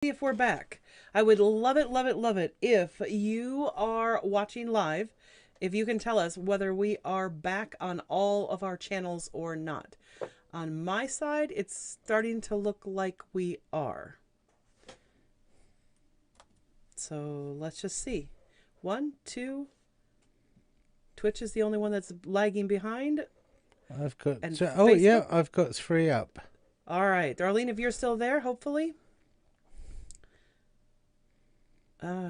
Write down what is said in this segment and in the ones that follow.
If we're back. I would love it, love it, love it if you are watching live, if you can tell us whether we are back on all of our channels or not. On my side, it's starting to look like we are. So let's just see. 1, 2. Twitch is the only one that's lagging behind. I've got... Facebook? Yeah, I've got 3 up. All right. Darlene, if you're still there, hopefully.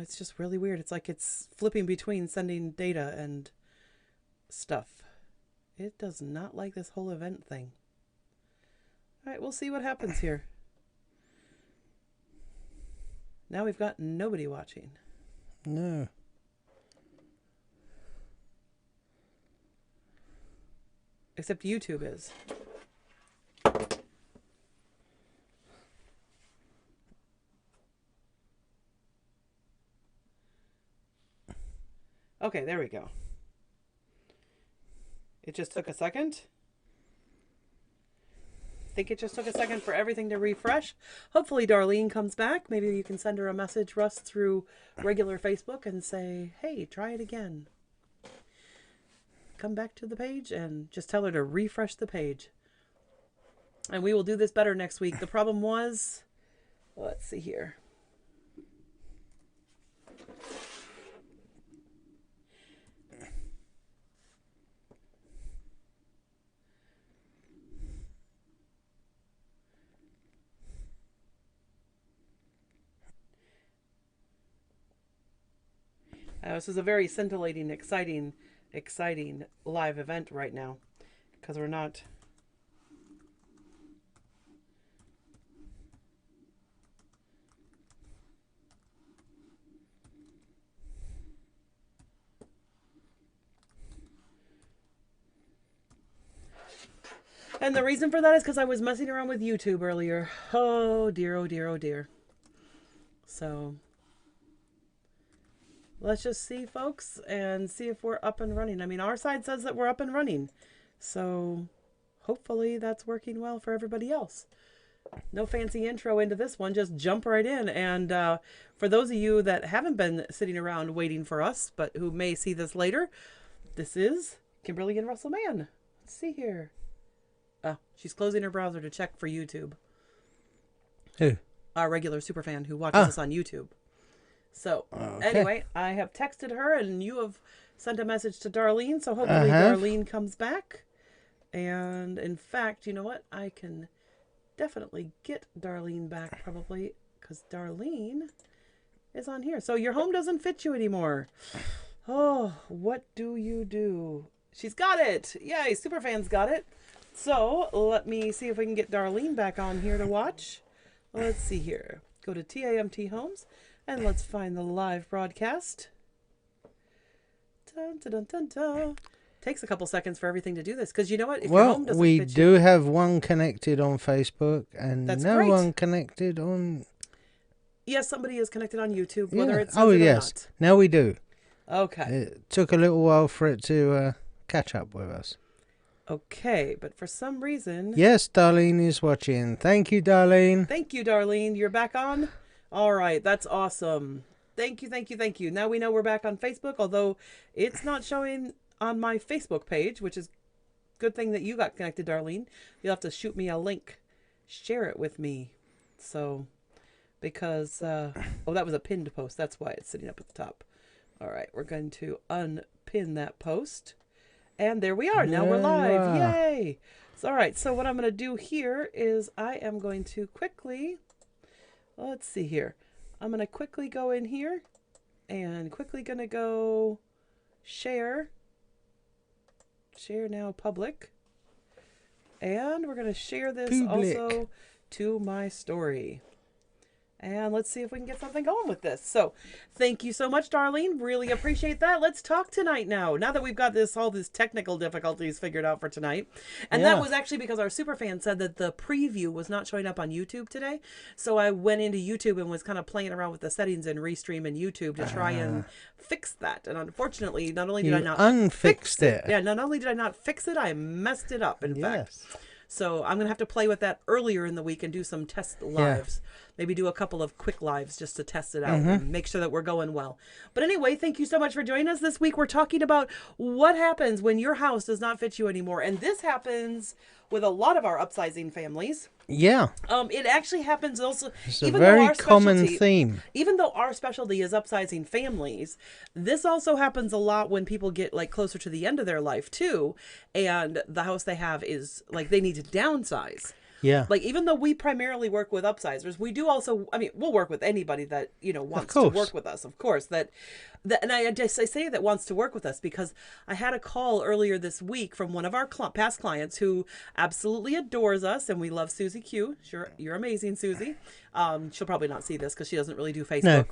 It's just really weird. It's like it's flipping between sending data and stuff. It does not like this whole event thing. All right, we'll see what happens here. Now we've got nobody watching. No. Except YouTube is. Okay, there we go. It just took a second. I think it just took a second for everything to refresh. Hopefully Darlene comes back. Maybe you can send her a message, Russ, through regular Facebook and say, hey, try it again. Come back to the page and just tell her to refresh the page. And we will do this better next week. The problem was, let's see here. This is a very scintillating, exciting live event right now because we're not... And the reason for that is because I was messing around with YouTube earlier. Oh dear, oh dear, oh dear. So... let's just see, folks, and see if we're up and running. I mean, our side says that we're up and running. So hopefully that's working well for everybody else. No fancy intro into this one. Just jump right in. And for those of you that haven't been sitting around waiting for us, but who may see this later, this is Kimberly and Russell Mann. Let's see here. Oh, she's closing her browser to check for YouTube. Who? Our regular superfan who watches us on YouTube. So, Anyway, I have texted her and you have sent a message to Darlene. So hopefully Darlene comes back. And in fact, you know what? I can definitely get Darlene back probably because Darlene is on here. So your home doesn't fit you anymore. Oh, what do you do? She's got it. Yay, Superfan's got it. So let me see if we can get Darlene back on here to watch. Let's see here. Go to TAMT Homes. And let's find the live broadcast. Dun, dun, dun, dun, dun. Takes a couple seconds for everything to do this. Because you know what? If your home doesn't fit do have one connected on Facebook and That's no great. one connected on... Yes, somebody is connected on YouTube, Yeah. whether it says it or not. Now we do. Okay. It took a little while for it to catch up with us. Okay, but for some reason... Yes, Darlene is watching. Thank you, Darlene. Thank you, Darlene. You're back on? All right, that's awesome. Thank you, thank you, thank you. Now we know we're back on Facebook, although it's not showing on my Facebook page, which is a good thing that you got connected, Darlene. You'll have to shoot me a link. Share it with me. So, because, oh, that was a pinned post. That's why it's sitting up at the top. All right, we're going to unpin that post. And there we are. Now we're live. Yay. So, all right, so what I'm going to do here is I am going to quickly... let's see here. I'm going to quickly go in here and quickly going to go share. Share now public. And we're going to share this also to my story. And let's see if we can get something going with this. So thank you so much, Darlene. Really appreciate that. Let's talk tonight now. Now that we've got all these technical difficulties figured out for tonight. And that was actually because our superfan said that the preview was not showing up on YouTube today. So I went into YouTube and was kind of playing around with the settings and Restream in YouTube to try and fix that. And unfortunately, not only did I not fix it. Yeah, not only did I not fix it, I messed it up, in fact. So I'm going to have to play with that earlier in the week and do some test lives. maybe do a couple of quick lives just to test it out and make sure that we're going well. But anyway, thank you so much for joining us this week. We're talking about what happens when your house does not fit you anymore. And this happens with a lot of our upsizing families. Yeah. It actually happens also. It's a very common theme. Even though our specialty is upsizing families, this also happens a lot when people get like closer to the end of their life too, and the house they have is like they need to downsize. Yeah. Like, even though we primarily work with upsizers, we do also, I mean, we'll work with anybody that, you know, wants to work with us, of course. And I say that wants to work with us because I had a call earlier this week from one of our past clients who absolutely adores us, and we love Susie Q. Sure, you're amazing, Susie. She'll probably not see this because she doesn't really do Facebook.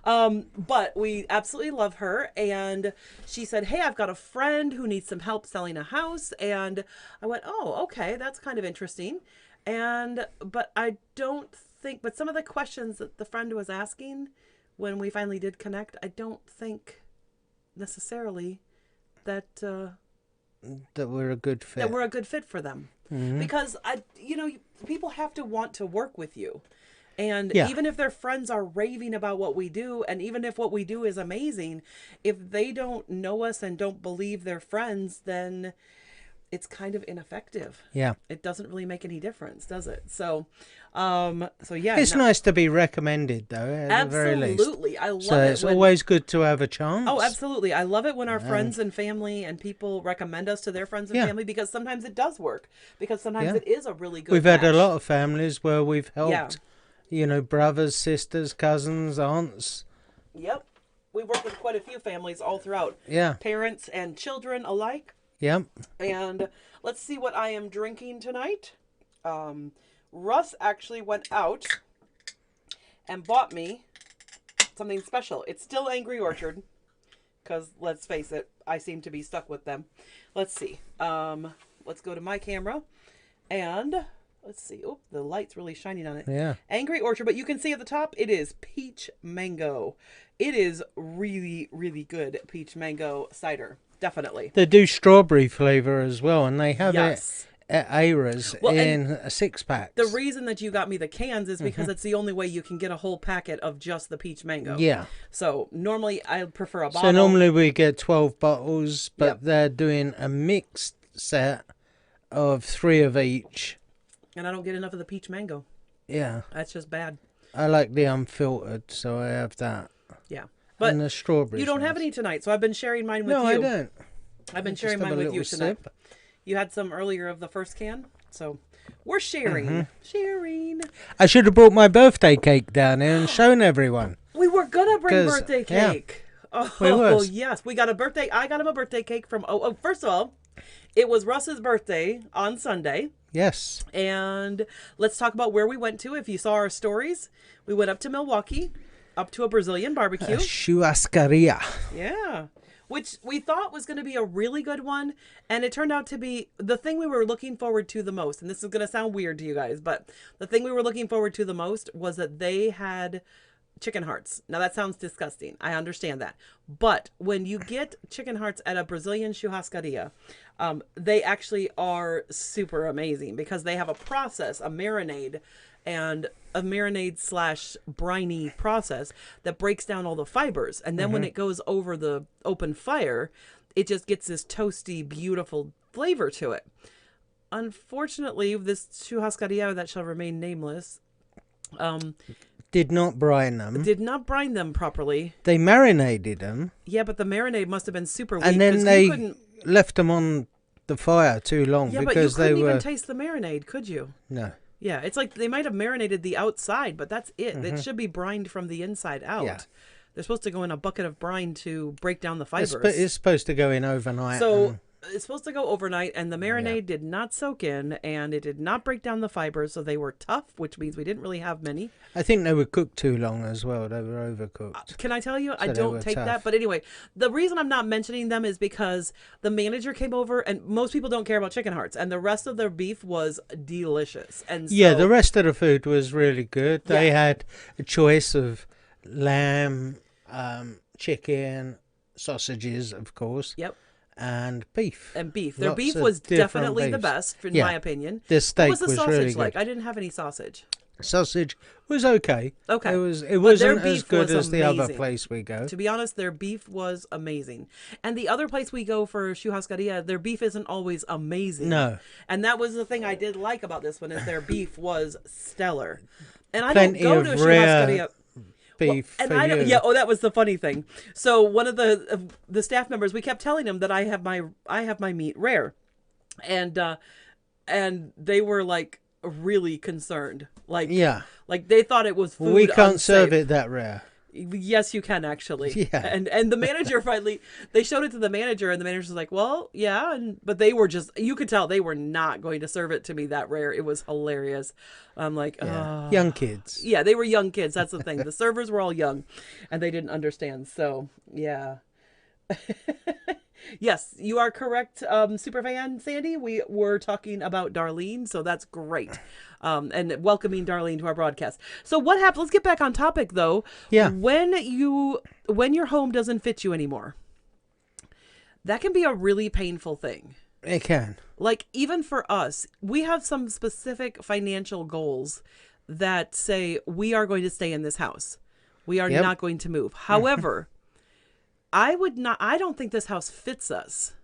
No. But we absolutely love her. And she said, hey, I've got a friend who needs some help selling a house. And I went, oh, okay, that's kind of interesting. But some of the questions that the friend was asking when we finally did connect, I don't think necessarily that we're a good fit. That we're a good fit for them. Mm-hmm. Because people have to want to work with you. And even if their friends are raving about what we do, and even if what we do is amazing, if they don't know us and don't believe their friends, then it's kind of ineffective. Yeah. It doesn't really make any difference, does it? So It's nice to be recommended, though, at the very least. Absolutely. I love it. So it's always good to have a chance. Oh, absolutely. I love it when our friends and family and people recommend us to their friends and family, because sometimes it does work. Because sometimes it is a really good match. Had a lot of families where we've helped, brothers, sisters, cousins, aunts. Yep. We work with quite a few families all throughout. Yeah. Parents and children alike. Yep. And let's see what I am drinking tonight. Russ actually went out and bought me something special. It's still Angry Orchard, because let's face it, I seem to be stuck with them. Let's see. Let's go to my camera and let's see. Oh, the light's really shining on it. Yeah. Angry Orchard, but you can see at the top it is peach mango. It is really, really good peach mango cider. Definitely. They do strawberry flavor as well, and they have it at Aira's in a 6-pack. The reason that you got me the cans is because it's the only way you can get a whole packet of just the peach mango. Yeah. So normally I prefer a bottle. So normally we get 12 bottles, but they're doing a mixed set of 3 of each. And I don't get enough of the peach mango. Yeah. That's just bad. I like the unfiltered, so I have that. Yeah. But and the strawberries. You don't have any tonight, so I've been sharing mine with you. No, I don't. I've been sharing mine with you tonight. Sip. You had some earlier of the first can, so we're sharing. Mm-hmm. Sharing. I should have brought my birthday cake down here and shown everyone. We were gonna bring birthday cake. Yeah. Oh, yes, we got a birthday. I got him a birthday cake from. Oh, first of all, it was Russ's birthday on Sunday. Yes. And let's talk about where we went to. If you saw our stories, we went up to Milwaukee. Up to a Brazilian barbecue. Churrascaria. Yeah. Which we thought was going to be a really good one. And it turned out to be the thing we were looking forward to the most. And this is going to sound weird to you guys, but the thing we were looking forward to the most was that they had chicken hearts. Now that sounds disgusting. I understand that. But when you get chicken hearts at a Brazilian churrascaria, they actually are super amazing because they have a process, a marinade, and a marinade / briny process that breaks down all the fibers. And then when it goes over the open fire, it just gets this toasty, beautiful flavor to it. Unfortunately, this churrascaria that shall remain nameless did not brine them. Did not brine them properly. They marinated them. Yeah, but the marinade must have been super weak. And then they left them on the fire too long because but you couldn't even taste the marinade, could you? No. Yeah, it's like they might have marinated the outside, but that's it. It should be brined from the inside out. Yeah. They're supposed to go in a bucket of brine to break down the fibers. It's supposed to go in overnight. So it's supposed to go overnight, and the marinade did not soak in, and it did not break down the fibers, so they were tough, which means we didn't really have many. I think they were cooked too long as well. They were overcooked. Can I tell you? I don't take that. But anyway, the reason I'm not mentioning them is because the manager came over, and most people don't care about chicken hearts, and the rest of their beef was delicious. And so, the rest of the food was really good. They had a choice of lamb, chicken, sausages, of course. Yep. And beef. Their beef was definitely the best, in my opinion. The steak was the sausage really like? good. I didn't have any sausage. Sausage was okay. Okay. It wasn't as beef good was as the other amazing. place we go. To be honest, their beef was amazing. And the other place we go for churrascaria, their beef isn't always amazing. No. And that was the thing I did like about this one, is their beef was stellar. And I Plenty don't go of to a rare churrascaria. Beef And for I don't, you. yeah, oh, that was the funny thing. So one of the staff members, we kept telling him that I have my meat rare, and they were like really concerned, like Yeah. like they thought it was food. We can't unsafe. serve it that rare. Yes, you can actually. Yeah. And the manager finally, they showed it to the manager, and the manager was like, "Well, yeah," but they were just, you could tell they were not going to serve it to me that rare. It was hilarious. I'm like, Yeah. Young kids. yeah, they were young kids. That's the thing. The servers were all young, and they didn't understand. So yeah. Yes, you are correct, Superfan Sandy. We were talking about Darlene, so that's great. And welcoming Darlene to our broadcast. So what happened? Let's get back on topic, though. Yeah. When your home doesn't fit you anymore, that can be a really painful thing. It can. Like, even for us, we have some specific financial goals that say we are going to stay in this house. We are Yep. not going to move. However, I don't think this house fits us.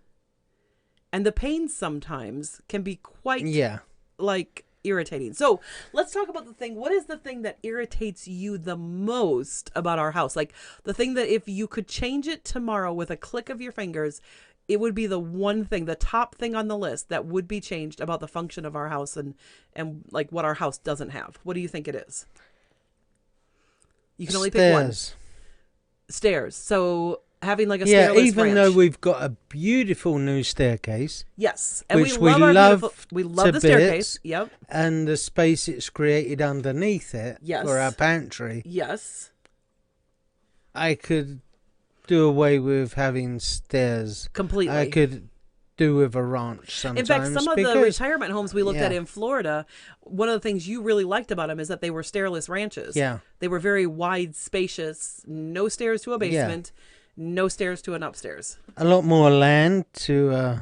And the pain sometimes can be quite Yeah. like irritating. So let's talk about the thing. What is the thing that irritates you the most about our house? Like the thing that if you could change it tomorrow with a click of your fingers, it would be the one thing, the top thing on the list that would be changed about the function of our house and like what our house doesn't have. What do you think it is? You can only pick one. Stairs. So having like a Yeah, stairless even ranch. though we've got a beautiful new staircase. Yes, and which we love we our love beautiful. We love to the staircase. bits. Yep. And the space it's created underneath it Yes. for our pantry, Yes. I could do away with having stairs. Completely. I could do with a ranch sometimes. In fact, some of the because- retirement homes we looked at Yeah. in Florida, one of the things you really liked about them is that they were stairless ranches. Yeah. They were very wide, spacious, no stairs to a basement, no stairs to an upstairs. a lot more land to,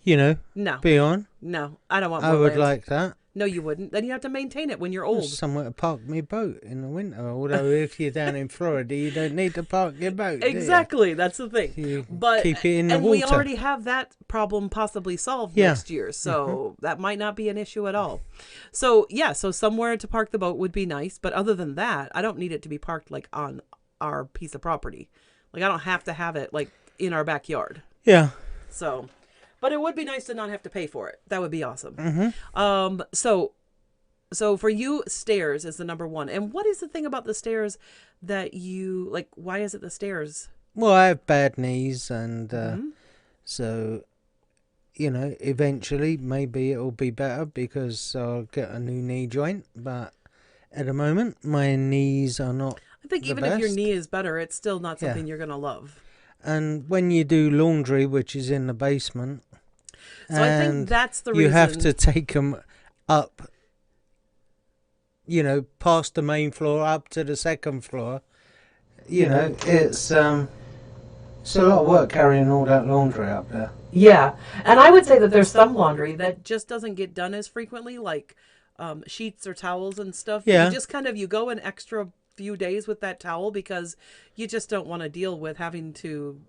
No, be on. no, I don't want more I would land. like that. No, you wouldn't. Then you have to maintain it when you're old. Somewhere to park my boat in the winter. Although if you're down in Florida, you don't need to park your boat. do you? Exactly, that's the thing. You But keep it in the and water. we already have that problem possibly solved Yeah. next year, so that might not be an issue at all. So yeah, so somewhere to park the boat would be nice, but other than that, I don't need it to be parked like on our piece of property. Like I don't have to have it like in our backyard. Yeah. So, but it would be nice to not have to pay for it. That would be awesome. Mm-hmm. So for you, stairs is the number one. And what is the thing about the stairs that you like? Why is it the stairs? Well, I have bad knees, and Mm-hmm. so, eventually maybe it'll be better because I'll get a new knee joint. But at the moment, my knees are not. I think the even if your best. knee is better, it's still not Yeah. something you're gonna love. And when you do laundry, which is in the basement, So I think and that's the you reason. have to take them up, past the main floor up to the second floor. It's a lot of work carrying all that laundry up there. Yeah, and I would say that there's some laundry that just doesn't get done as frequently, like sheets or towels and stuff. Yeah. You just you go an extra few days with that towel because you just don't want to deal with having to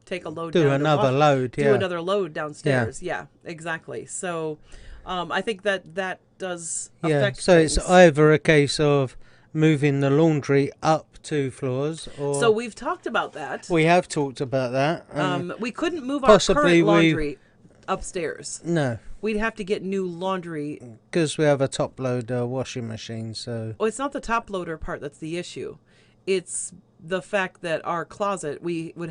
take a load Do down to another wash- load, do yeah. another load downstairs. Yeah, exactly. So I think that does Yeah, affect so it's things. either a case of moving the laundry up 2 floors, or So we've talked about that. we have talked about that. We couldn't move our possibly current we- laundry upstairs. No, We'd have to get new laundry. because we have a top loader washing machine, so Well, it's not the top loader part that's the issue. It's the fact that our closet, we would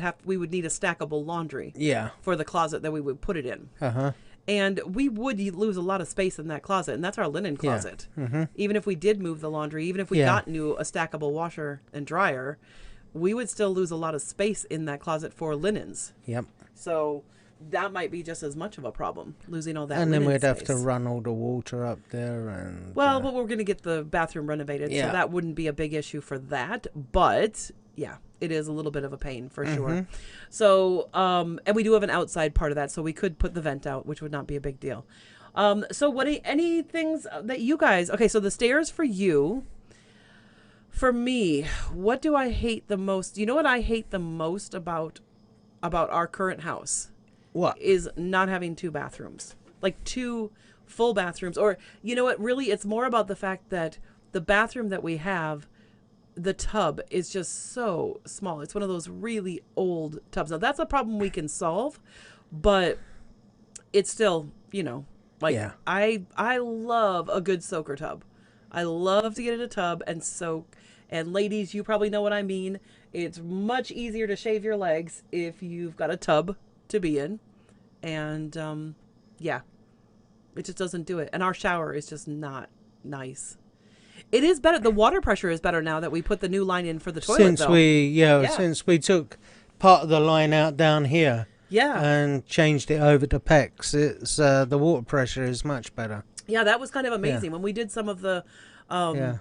need a stackable laundry yeah. for the closet that we would put it in. Uh-huh. And we would lose a lot of space in that closet, and that's our linen closet. Even if we did move the laundry, even if we Yeah. got a stackable washer and dryer, we would still lose a lot of space in that closet for linens. Yep. So that might be just as much of a problem, losing all that And then linen we'd have to space. run all the water up there, and Well, but we're going to get the bathroom renovated, so Yeah. that wouldn't be a big issue for that. But yeah, it is a little bit of a pain for sure. So, and we do have an outside part of that, so we could put the vent out, which would not be a big deal. So any things that you guys, okay, so the stairs for you. For me, what do I hate the most? You know what I hate the most about our current house What? is not having two bathrooms. Like two full bathrooms, or you know what, really it's more about the fact that the bathroom that we have, the tub is just so small. It's one of those really old tubs. Now that's a problem we can solve, but it's still, like Yeah. I love a good soaker tub. I love to get in a tub and soak. And ladies, you probably know what I mean. It's much easier to shave your legs if you've got a tub to be in. And yeah, it just doesn't do it. And our shower is just not nice. It is better. The water pressure is better now that we put the new line in for the toilet. Since though. we since we took part of the line out down here Yeah. and changed it over to PEX, it's the water pressure is much better. Yeah, that was kind of amazing. When we did some of the Yeah.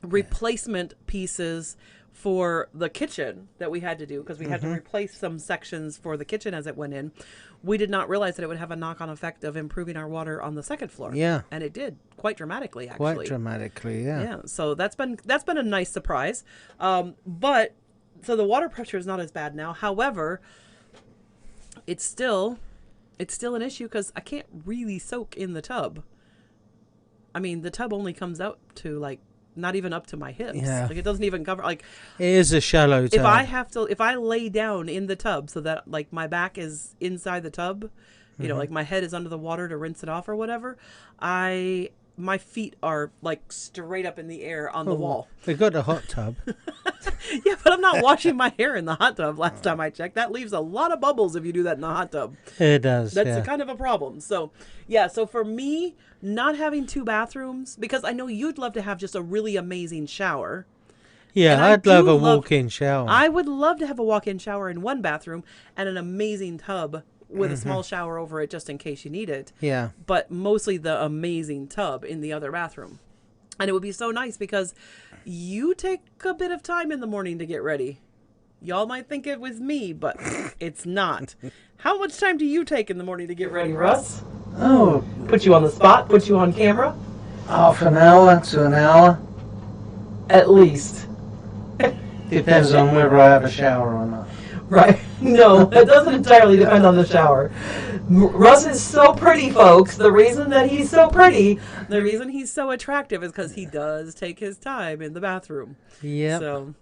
replacement pieces for the kitchen that we had to do, because we had to replace some sections for the kitchen as it went in, we did not realize that it would have a knock-on effect of improving our water on the second floor. Yeah. And it did quite dramatically, actually. Quite dramatically, yeah. Yeah, so that's been a nice surprise. But so the water pressure is not as bad now. However, it's still an issue because I can't really soak in the tub. I mean, the tub only comes out to like not even up to my hips. Yeah. Like it doesn't even cover like It is a shallow tub. if I lay down in the tub so that like my back is inside the tub, like my head is under the water to rinse it off or whatever, my feet are like straight up in the air on the wall. We got a hot tub. Yeah, but I'm not washing my hair in the hot tub last time I checked. That leaves a lot of bubbles if you do that in the hot tub. It does. That's kind of a problem. So, yeah, so for me, not having two bathrooms, because I know you'd love to have just a really amazing shower. Yeah, I'd love a walk-in shower. I would love to have a walk-in shower in one bathroom and an amazing tub with a small shower over it just in case you need it. Yeah. But mostly the amazing tub in the other bathroom. And it would be so nice because you take a bit of time in the morning to get ready. Y'all might think it was me, but it's not. How much time do you take in the morning to get ready, Russ? Oh, Put you on the spot, put you on camera? half an hour to an hour. At least. Depends on whether I have a shower or not. Right. No, it doesn't entirely depend on the shower. Russ is so pretty, folks. The reason that he's so pretty, the reason he's so attractive is because he does take his time in the bathroom. Yeah. So,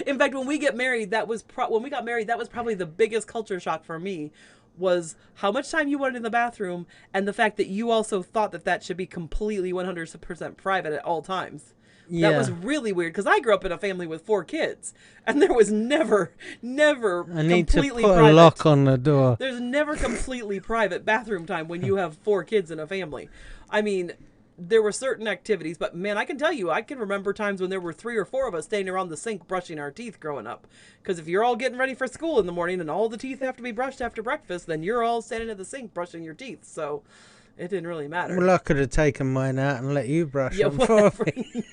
in fact, when we got married, that was probably the biggest culture shock for me, was how much time you wanted in the bathroom, and the fact that you also thought that should be completely 100% private at all times. Yeah. That was really weird because I grew up in a family with 4 kids, and there was never I need to completely put private. a lock on the door. There's never completely private bathroom time when you have 4 kids in a family. I mean, there were certain activities, but man, I can tell you, I can remember times when there were 3 or 4 of us standing around the sink brushing our teeth growing up. Because if you're all getting ready for school in the morning and all the teeth have to be brushed after breakfast, then you're all standing at the sink brushing your teeth. So it didn't really matter. Well, I could have taken mine out and let you brush Yeah, them for whatever. me.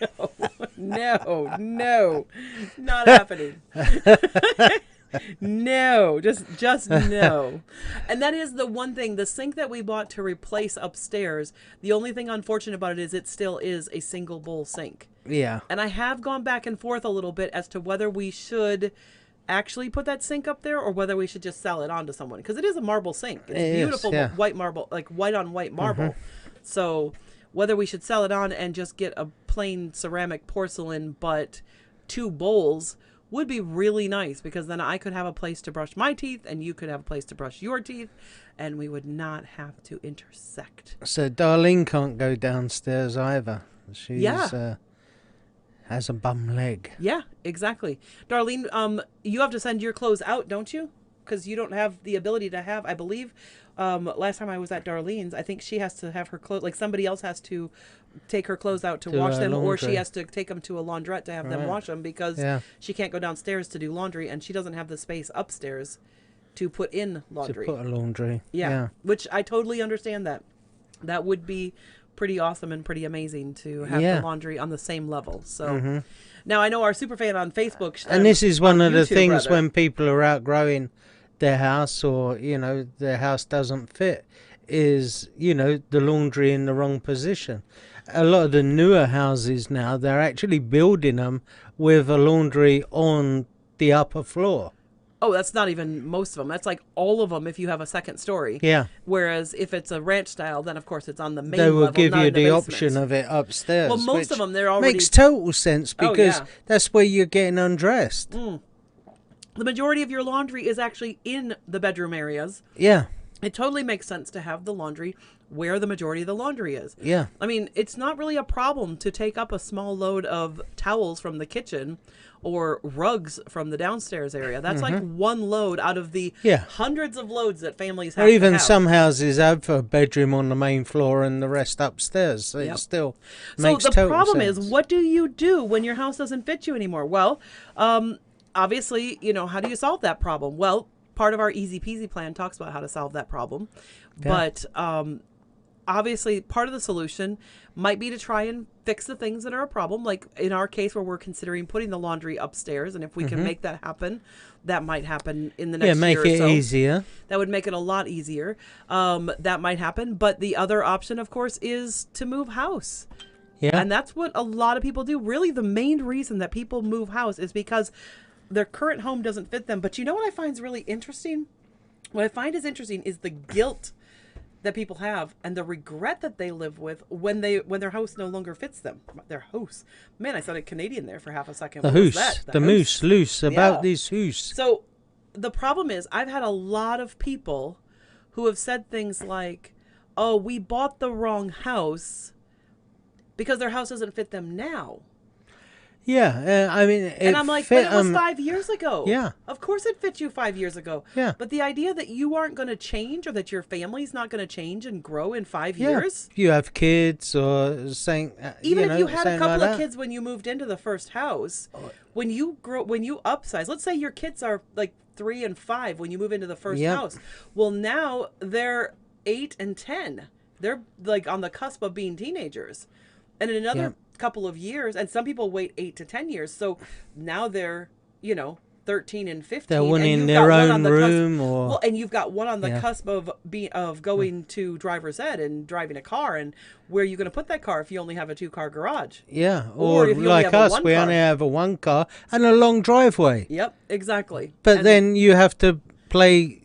No, not happening. No, just no. And that is the one thing, the sink that we bought to replace upstairs, the only thing unfortunate about it is it still is a single bowl sink. Yeah. And I have gone back and forth a little bit as to whether we should actually put that sink up there or whether we should just sell it on to someone, because it is a marble sink. It's beautiful white marble, like white on white marble. So whether we should sell it on and just get a plain ceramic porcelain but 2 bowls would be really nice, because then I could have a place to brush my teeth and you could have a place to brush your teeth and we would not have to intersect. So Darlene can't go downstairs either. She's has a bum leg. Yeah, exactly. Darlene, you have to send your clothes out, don't you? Because you don't have the ability to have, I believe, last time I was at Darlene's, I think she has to have her clothes, like somebody else has to take her clothes out to wash them, or she has to take them to a laundrette to have them wash them, because she can't go downstairs to do laundry, and she doesn't have the space upstairs to put in laundry. To put a laundry. Yeah, which I totally understand that. That would be pretty awesome and pretty amazing to have the laundry on the same level. So now I know our superfan on Facebook. And this is one of the YouTube, things when people are outgrowing their house, or, their house doesn't fit, is, the laundry in the wrong position. A lot of the newer houses now, they're actually building them with a laundry on the upper floor. Oh, that's not even most of them. That's like all of them if you have a second story. Yeah. Whereas if it's a ranch style, then of course it's on the main They will level, give not you in the the basement. option of it upstairs. Well, most which of them, they're already... makes total sense Oh, because yeah. that's where you're getting undressed. The majority of your laundry is actually in the bedroom areas. Yeah. It totally makes sense to have the laundry where the majority of the laundry is. Yeah. I mean, it's not really a problem to take up a small load of towels from the kitchen or rugs from the downstairs area. That's like one load out of the hundreds of loads that families have Or even to have. some houses have a bedroom on the main floor and the rest upstairs. So it still makes So the total problem sense. is, what do you do when your house doesn't fit you anymore? Well, obviously, how do you solve that problem? Well, part of our easy peasy plan talks about how to solve that problem. Yeah. But obviously, part of the solution might be to try and fix the things that are a problem. Like in our case, where we're considering putting the laundry upstairs, and if we can make that happen, that might happen in the next make year or it so. easier. That would make it a lot easier. That might happen. But the other option, of course, is to move house. Yeah. And that's what a lot of people do. Really, the main reason that people move house is because their current home doesn't fit them. But you know what I find is really interesting? What I find is interesting is the guilt that people have and the regret that they live with when their house no longer fits them. Their house. Man, I sounded Canadian there for half a second. The What was hoose. that? The hoose? moose loose about Yeah. this hoose. So the problem is I've had a lot of people who have said things like, oh, we bought the wrong house because their house doesn't fit them now. Yeah, I mean, And I'm like, but it was 5 years ago. Yeah. Of course it fit you 5 years ago. Yeah. But the idea that you aren't going to change or that your family's not going to change and grow in 5 years. You have kids or something. Even if you had a something couple like of that. kids when you moved into the first house, when you upsize, let's say your kids are like 3 and 5 when you move into the first Yep. house. Well, now they're 8 and 10. They're like on the cusp of being teenagers. And in another Yep. couple of years, and some people wait 8 to 10 years. So now they're, 13 and 15. They're one and in you've their got one on own the cusp- room or... Well, and you've got one on the Yeah. cusp of going to driver's ed and driving a car, and where are you going to put that car if you only have a 2-car garage? Yeah, Or or if you only like have a us, one we car. only have a one car and a long driveway. Yep, exactly. But And then you have to play,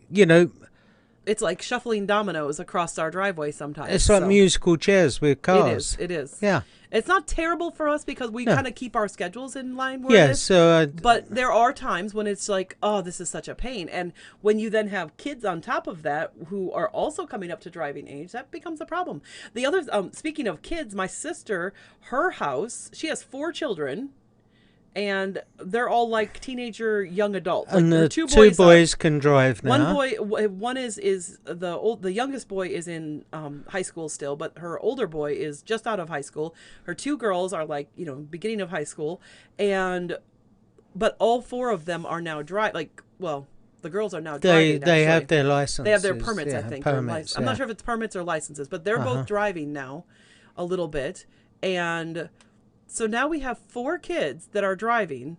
it's like shuffling dominoes across our driveway sometimes. it's like so musical chairs with cars. It is. Yeah. It's not terrible for us because we No. kind of keep our schedules in line with Yeah, it. so... But there are times when it's like, oh, this is such a pain. And when you then have kids on top of that who are also coming up to driving age, that becomes a problem. The other, speaking of kids, my sister, her house, she has 4 children, and they're all like teenager, young adults. Like and her the 2 two boys, boys can drive now. one is the youngest boy is in high school still, but her older boy is just out of high school. Her 2 girls are like, beginning of high school, but all 4 of them are now the girls are now driving. They have actually. their licenses. They have their permits, yeah, I think. or Permits, I'm yeah. not sure if it's permits or licenses, but they're both driving now a little bit. And so now we have 4 kids that are driving,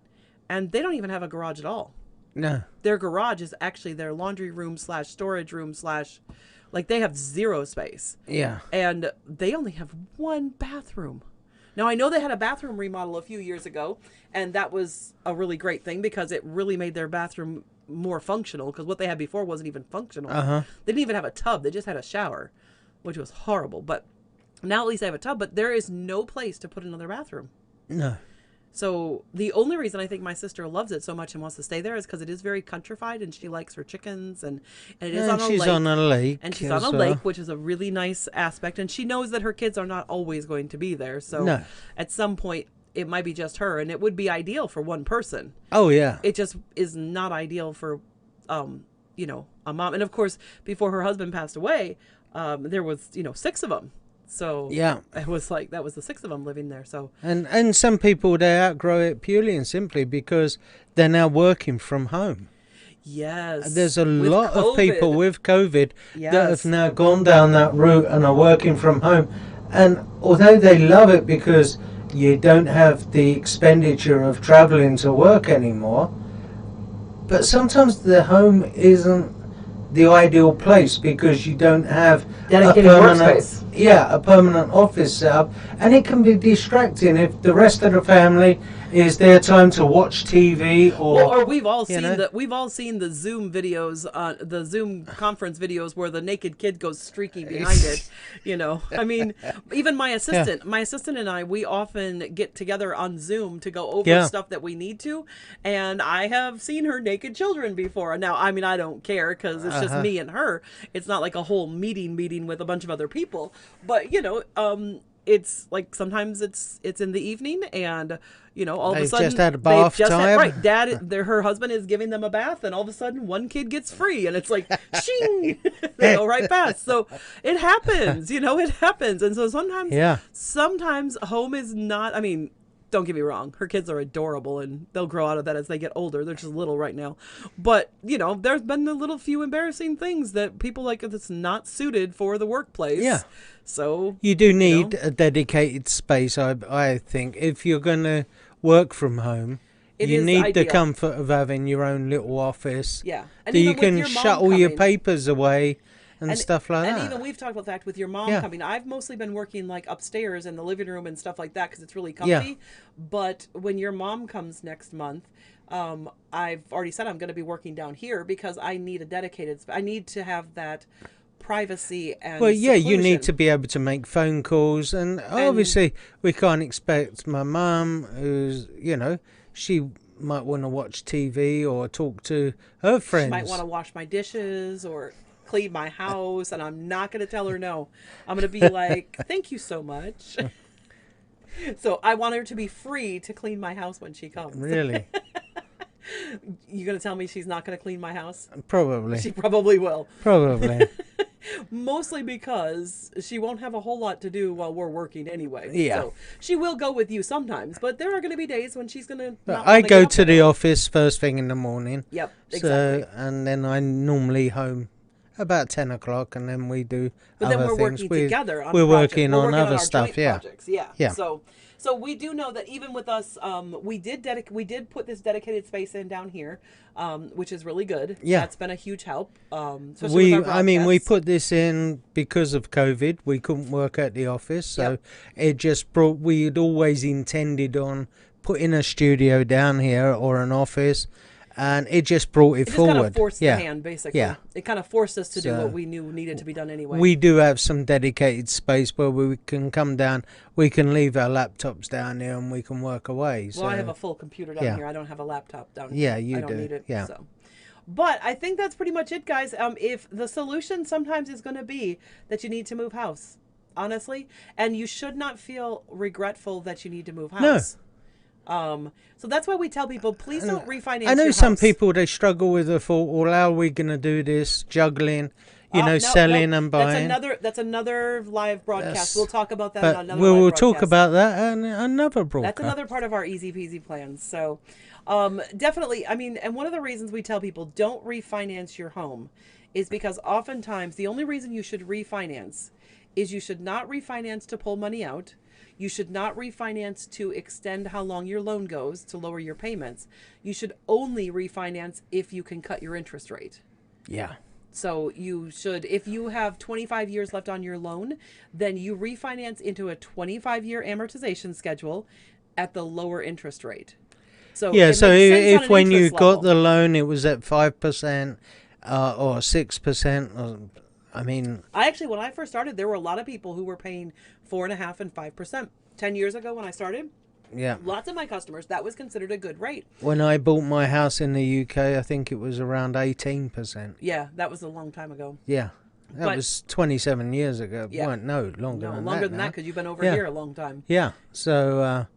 and they don't even have a garage at all. No. Their garage is actually their laundry room / storage room / like they have 0 space. Yeah. And they only have 1 bathroom. Now, I know they had a bathroom remodel a few years ago, and that was a really great thing because it really made their bathroom more functional, because what they had before wasn't even functional. Uh-huh. They didn't even have a tub. They just had a shower, which was horrible. But now at least they have a tub, but there is no place to put another bathroom. No. So the only reason I think my sister loves it so much and wants to stay there is because it is very countrified, and she likes her chickens, and it is on a she's lake. on a lake. And she's on as a well. lake, which is a really nice aspect. And she knows that her kids are not always going to be there. So No. at some point, it might be just her. And it would be ideal for one person. Oh, yeah. It just is not ideal for, a mom. And of course, before her husband passed away, there was, 6 of them. So Yeah. it was like, that was the 6 of them living there. So And some people, they outgrow it purely and simply because they're now working from home. yes. There's a With lot of people COVID. with COVID that Yes. have now gone down that route and are working from home. And although they love it because you don't have the expenditure of traveling to work anymore, but sometimes the home isn't the ideal place because you don't have Dedicated a permanent workspace. a permanent office set up, and it can be distracting if the rest of the family is their time to watch TV or we've all you seen know. the Zoom videos, the Zoom conference videos where the naked kid goes streaking behind it. You know, I mean, even my assistant and I, we often get together on Zoom to go over stuff that we need to, and I have seen her naked children before. Now, I mean, I don't care because it's just me and her. It's not like a whole meeting with a bunch of other people, but you know, it's like sometimes it's in the evening and you know all of a sudden just had a bath time. right, her husband is giving them a bath and all of a sudden one kid gets free and it's like shing, they go right past. So it happens, you know, it happens. And so sometimes home is not, I mean, don't get me wrong, her kids are adorable and they'll grow out of that as they get older. They're just little right now. But, you know, there's been a little few embarrassing things that people like that's not suited for the workplace. Yeah. So you do need a dedicated space, I think. If you're going to work from home, you need the comfort of having your own little office. Yeah. And that you can shut all your papers away. And stuff like that. And even we've talked about the fact with your mom coming. I've mostly been working like upstairs in the living room and stuff like that because it's really comfy. Yeah. But when your mom comes next month, I've already said I'm going to be working down here because I need a dedicated I need to have that privacy and seclusion. You need to be able to make phone calls. And obviously we can't expect my mum, who's, you know, she might want to watch TV or talk to her friends. She might want to wash my dishes or clean my house, and I'm not going to tell her no. I'm going to be like, thank you so much. So I want her to be free to clean my house when she comes. Really? You going to tell me she's not going to clean my house? Probably. She probably will. Probably. Mostly because she won't have a whole lot to do while we're working anyway. Yeah. So she will go with you sometimes, but there are going to be days when she's going to I go to the office first thing in the morning. Yep, exactly. So, and then I'm normally home about 10 o'clock, and then we do but other then we're things. Working together on we're projects. working on other stuff, projects. Yeah. So we do know that even with us, we did put this dedicated space in down here, which is really good. Yeah, that's been a huge help. We put this in because of COVID. We couldn't work at the office, so it just brought. We had always intended on putting a studio down here or an office. And it just brought it forward. It kind of forced the hand, basically. Yeah. It kind of forced us to do what we knew needed to be done anyway. We do have some dedicated space where we can come down. We can leave our laptops down here and we can work away. Well, I have a full computer down here. I don't have a laptop down here. Yeah, you do. I don't need it. Yeah. So. But I think that's pretty much it, guys. If the solution sometimes is going to be that you need to move house, honestly, and you should not feel regretful that you need to move house. No. So that's why we tell people, please don't refinance. I know your some house. people, they struggle with the thought, well, how are we going to do this? Juggling, selling and buying. That's another live broadcast. We'll talk about that on another we'll live broadcast. Talk about that on another broadcast. That's another part of our easy peasy plans. So definitely, I mean, and one of the reasons we tell people don't refinance your home is because oftentimes the only reason you should refinance is you should not refinance to pull money out. You should not refinance to extend how long your loan goes to lower your payments. You should only refinance if you can cut your interest rate. Yeah. So you should, if you have 25 years left on your loan, then you refinance into a 25-year amortization schedule at the lower interest rate. So yeah, so if when you got the loan it was at 5% or 6%, I mean, when I first started, there were a lot of people who were paying 4.5% and 5%. 10 years ago when I started, lots of my customers, that was considered a good rate. When I bought my house in the UK, I think it was around 18%. Yeah, that was a long time ago. Yeah, that was 27 years ago. Yeah. Well, no, longer than that. Longer than that because you've been over here a long time. Yeah, so,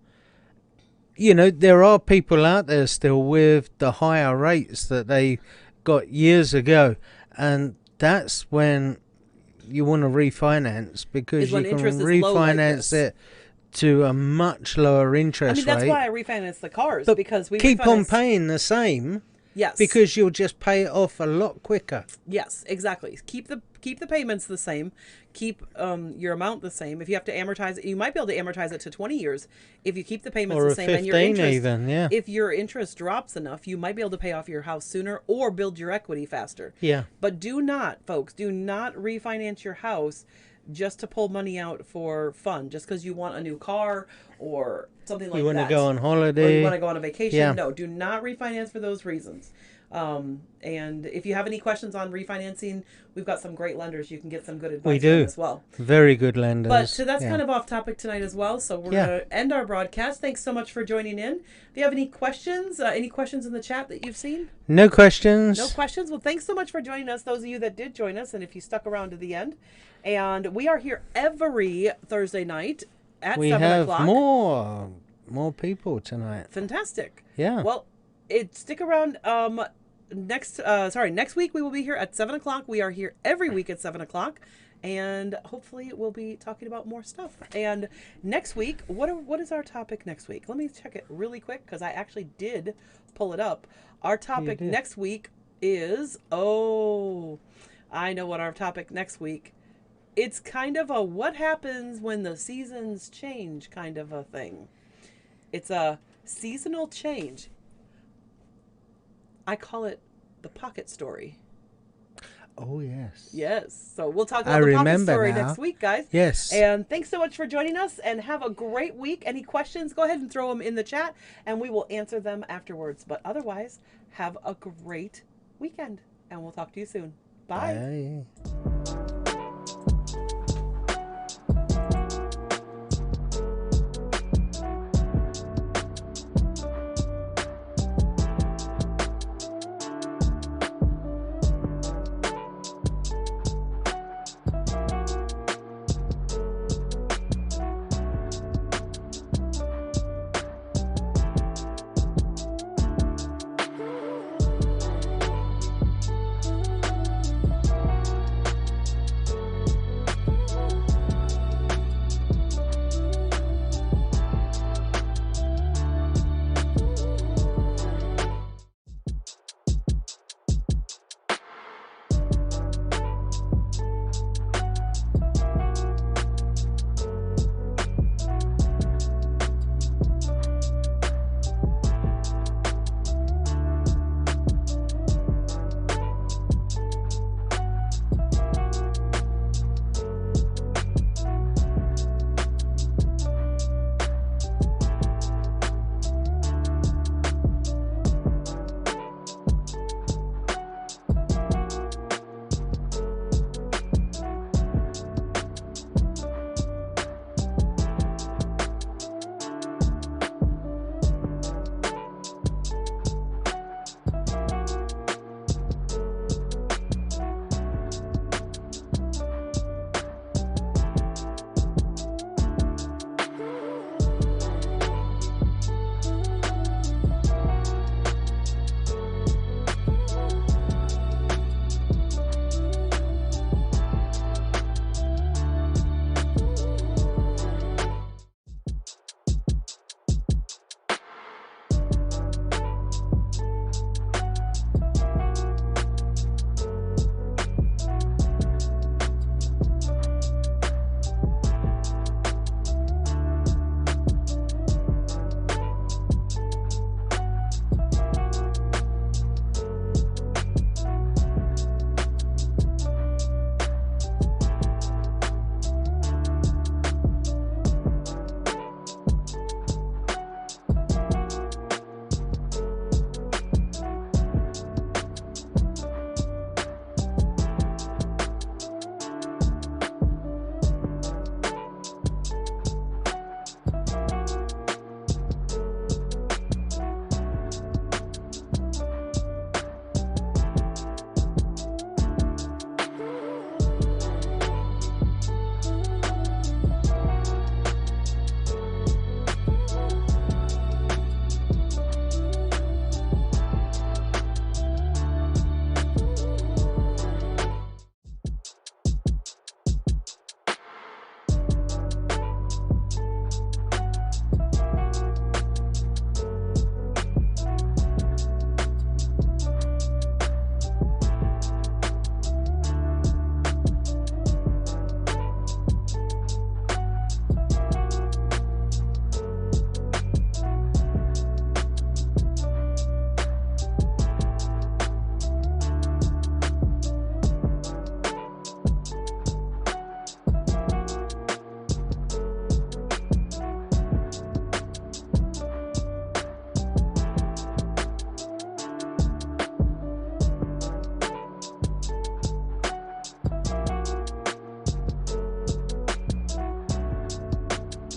there are people out there still with the higher rates that they got years ago, and that's when you want to refinance because you can refinance it to a much lower interest rate. That's why I refinance the cars, but because we keep on paying the same Yes. Because you'll just pay it off a lot quicker. Yes, exactly. Keep the payments the same. Keep your amount the same. If you have to amortize it, you might be able to amortize it to 20 years. If you keep the payments Or the a same 15 and your interest, even, yeah. if your interest drops enough, you might be able to pay off your house sooner or build your equity faster. Yeah. But do not, folks, do not refinance your house just to pull money out for fun, just because you want a new car or something like that. You want to go on Or holiday. you want to go on a vacation. Yeah. No, do not refinance for those reasons. And if you have any questions on refinancing, we've got some great lenders you can get some good advice We do. from as well. Very good lenders. But so that's yeah. kind of off topic tonight as well. So we're Yeah. going to end our broadcast. Thanks so much for joining in. Do you have any questions? Any questions in the chat that you've seen? No questions. No questions? Well, thanks so much for joining us, those of you that did join us, and if you stuck around to the end. And we are here every Thursday night at 7 o'clock. We have more people tonight. Fantastic. Yeah. Well, stick around. Next week we will be here at 7 o'clock. We are here every week at 7 o'clock. And hopefully we'll be talking about more stuff. And next week, what is our topic next week? Let me check it really quick because I actually did pull it up. Our topic next week is, I know what our topic next week. It's kind of a what happens when the seasons change kind of a thing. It's a seasonal change. I call it the pocket story. Oh, yes. Yes. So we'll talk about the pocket story next week, guys. Yes. And thanks so much for joining us and have a great week. Any questions, go ahead and throw them in the chat and we will answer them afterwards. But otherwise, have a great weekend and we'll talk to you soon. Bye. Bye.